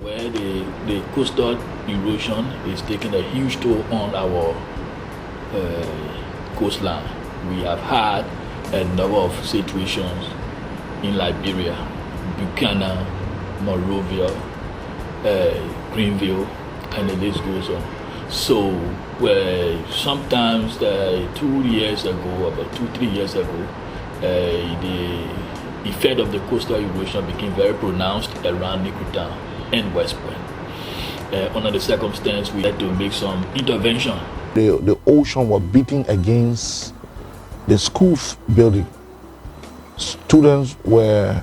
where the coastal erosion is taking a huge toll on our coastline. We have had a number of situations in Liberia, Buchanan, Monrovia, Greenville, and the list goes on. So sometimes 2 years ago, about 2-3 years ago, the effect of the coastal erosion became very pronounced around Nikutan and West Point. Under the circumstance, we had to make some intervention. The ocean was beating against the school building. Students were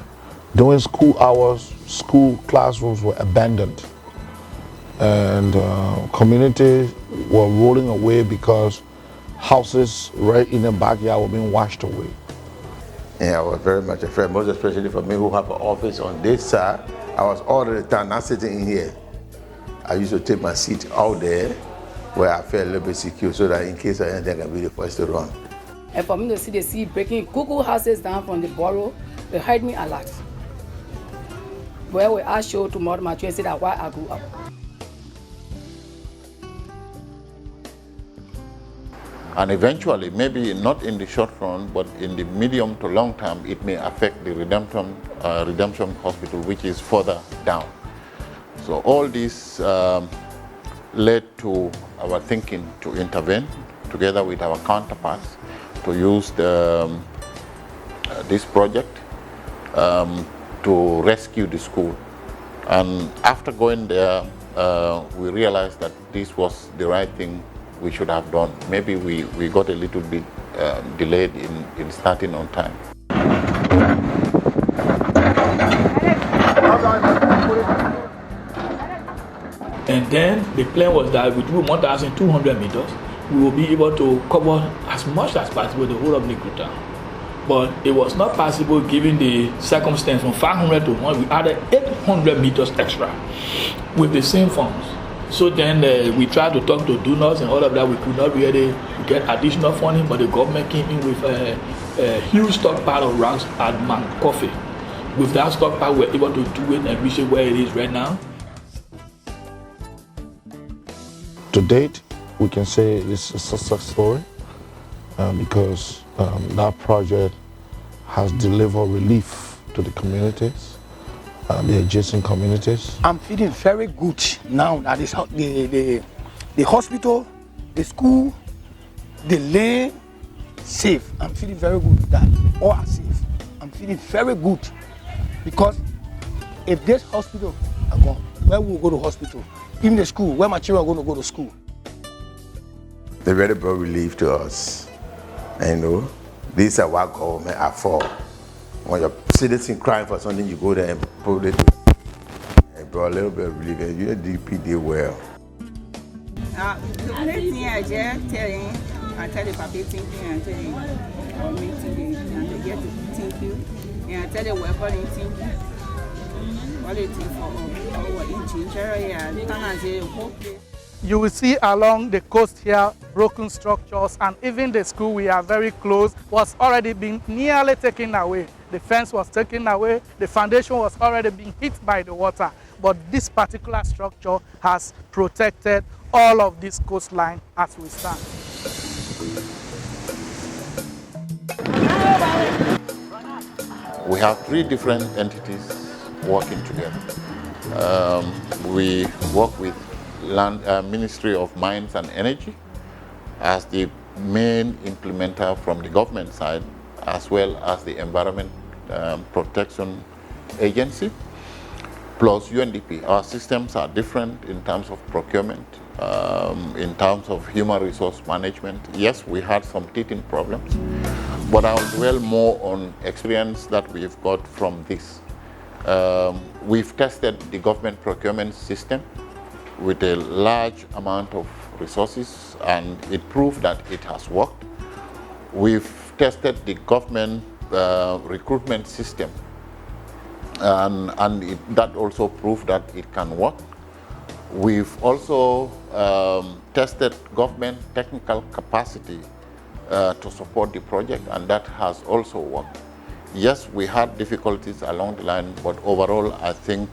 doing school hours, school classrooms were abandoned, and communities were rolling away because houses right in the backyard were being washed away. Yeah, I was very much afraid, most especially for me who have an office on this side. I was all the time not sitting in here. I used to take my seat out there where I felt a little bit secure so that in case of anything I can be the first to run. And for me to see the sea breaking cuckoo houses down from the borough, it hurt me a lot. Where we I show tomorrow my children say that why I grew up. And eventually, maybe not in the short run, but in the medium to long term, it may affect the Redemption Hospital, which is further down. So all this led to our thinking to intervene together with our counterparts to use this project to rescue the school. And after going there, we realized that this was the right thing we should have done. Maybe we got a little bit delayed in starting on time. And then the plan was that with 1,200 meters, we will be able to cover as much as possible the whole of Nikuta. But it was not possible given the circumstance from 500 to 1. We added 800 meters extra with the same funds. So then we tried to talk to donors and all of that. We could not really get additional funding, but the government came in with a huge stockpile of rocks at Mount Coffee. With that stockpile, we were able to do it and reach it where it is right now. To date, we can say it's a success story because that project has delivered relief to the communities. The adjacent communities. I'm feeling very good now that the hospital, the school, the lane, safe. I'm feeling very good that all are safe. I'm feeling very good because if this hospital are gone, where will we go to hospital? Even the school, where my children are going to go to school. They really brought relief to us. And you know, these are what government are for. When your citizen crying for something, you go there and put it. It brought a little bit of relief, and UNDP did well. The only thing I just tell him, I tell the papi thank you, and tell him meeting and they get to thank you, and I tell them welcome and thank you. All the things for our ginger and Tanaje. You will see along the coast here broken structures, and even the school we are very close was already being nearly taken away. The fence was taken away, the foundation was already being hit by the water, but this particular structure has protected all of this coastline as we stand. We have 3 different entities working together. We work with Ministry of Mines and Energy as the main implementer from the government side, as well as the Environment Protection Agency, plus UNDP. Our systems are different in terms of procurement, in terms of human resource management. Yes, we had some teething problems, but I'll dwell more on experience that we've got from this. We've tested the government procurement system with a large amount of resources, and it proved that it has worked. We've tested the government recruitment system, and that also proved that it can work. We've also tested government technical capacity to support the project, and that has also worked. Yes, we had difficulties along the line, but overall I think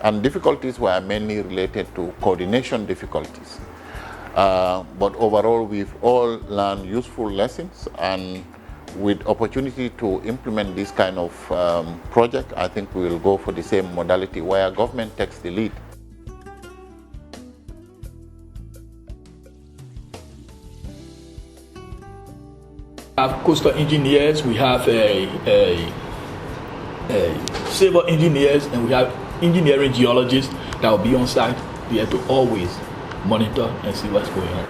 And difficulties were mainly related to coordination difficulties. But overall, we've all learned useful lessons, and with opportunity to implement this kind of project, I think we will go for the same modality where government takes the lead. We have coastal engineers, we have civil engineers, and we have engineering geologists that will be on site there to always monitor and see what's going on.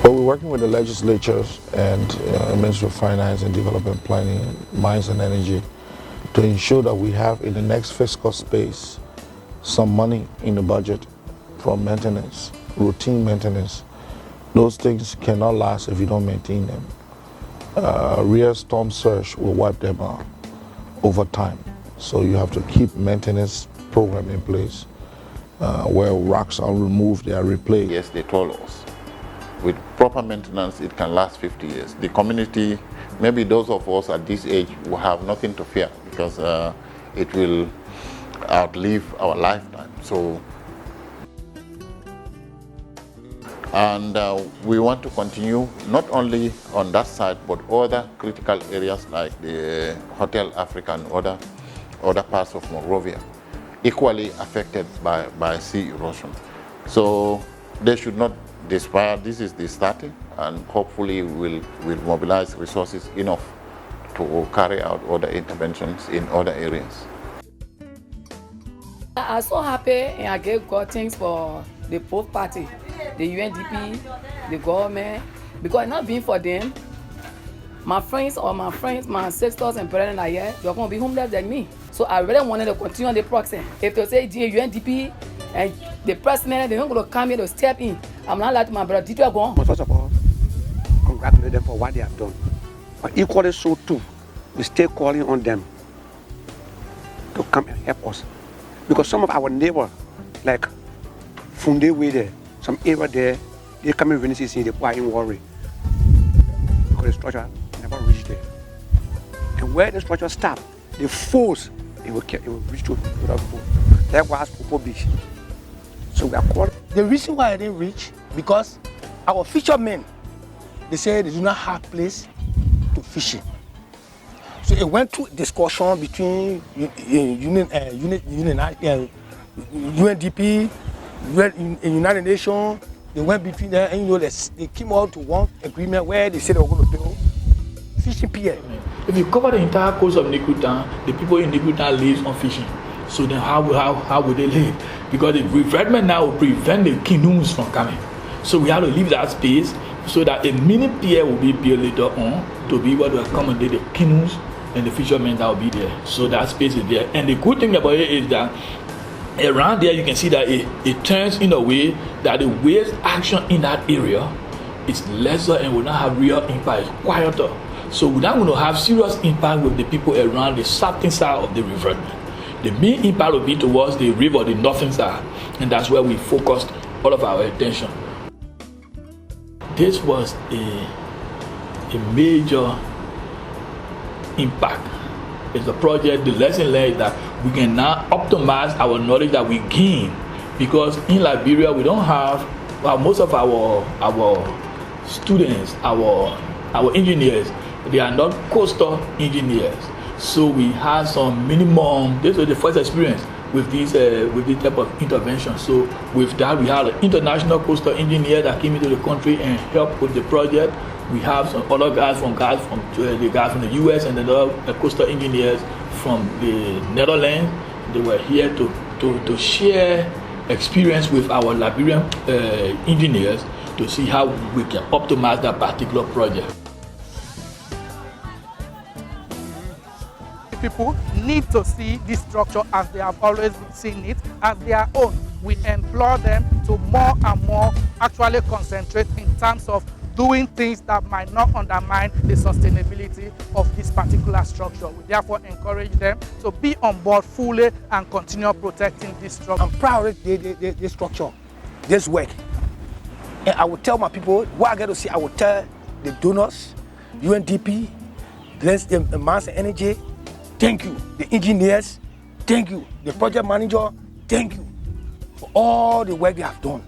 But we're working with the legislatures and Ministry of Finance and Development Planning, Mines and Energy, to ensure that we have in the next fiscal space some money in the budget for maintenance, routine maintenance. Those things cannot last if you don't maintain them. Real storm surge will wipe them out over time. So you have to keep maintenance program in place where rocks are removed, they are replaced. Yes, they told us. With proper maintenance, it can last 50 years. The community, maybe those of us at this age, will have nothing to fear because it will outlive our lifetime. So, and we want to continue not only on that side, but other critical areas like the Hotel Africa and other parts of Monrovia, equally affected by sea erosion. So they should not despair. This is the starting, and hopefully we'll mobilize resources enough to carry out other interventions in other areas. I'm so happy and I gave God thanks for the both party, the UNDP, the government, because not being for them, my sisters and brothers are here, they're going to be homeless like me. So I really wanted to continue on the process. If they say UNDP and the president, they're not going to come here to step in. I'm not like my brother, did you go? First of all, congratulate them for what they have done. But equally so too, we stay calling on them to come and help us. Because some of our neighbors, like Funde way there, some area there, they come in rainy season, they are in worry. Because the structure never reached there. And where the structure stopped, the force, it will reach to the foot. That was Popo Beach. So we are called. The reason why I didn't reach, because our fishermen, they say they do not have place to fishing. So it went to discussion between UNDP, United Nations. They went between them, and they came out to one agreement where they said they were going to build fishing pier. If you cover the entire coast of Nikutan, the people in Nikutan live on fishing. So then how would they live? Because the revetment now will prevent the canoes from coming. So we have to leave that space so that a mini pier will be built later on to be able to accommodate the canoes and the fishermen that will be there. So that space is there. And the good thing about it is that around there you can see that it turns in a way that the waves action in that area is lesser and will not have real impact, it's quieter. So we're not going to have serious impact with the people around the southern side of the revetment. The main impact will be towards the river, the northern side, and that's where we focused all of our attention. This was a major impact. It's a project, the lesson learned is that we can now optimize our knowledge that we gain, because in Liberia we don't have, well, most of our students, our engineers, they are not coastal engineers. So we had some minimum, this was the first experience with this type of intervention. So with that, we had an international coastal engineer that came into the country and helped with the project. We have some other guys from the US and the other coastal engineers from the Netherlands. They were here to share experience with our Liberian engineers to see how we can optimize that particular project. People need to see this structure as they have always seen it as their own. We implore them to more and more actually concentrate in terms of doing things that might not undermine the sustainability of this particular structure. We therefore encourage them to be on board fully and continue protecting this structure. I'm proud of this structure, this work. And I will tell my people, what I get to see, I will tell the donors, UNDP, the Mines and Energy, thank you. The engineers, thank you. The project manager, thank you for all the work they have done.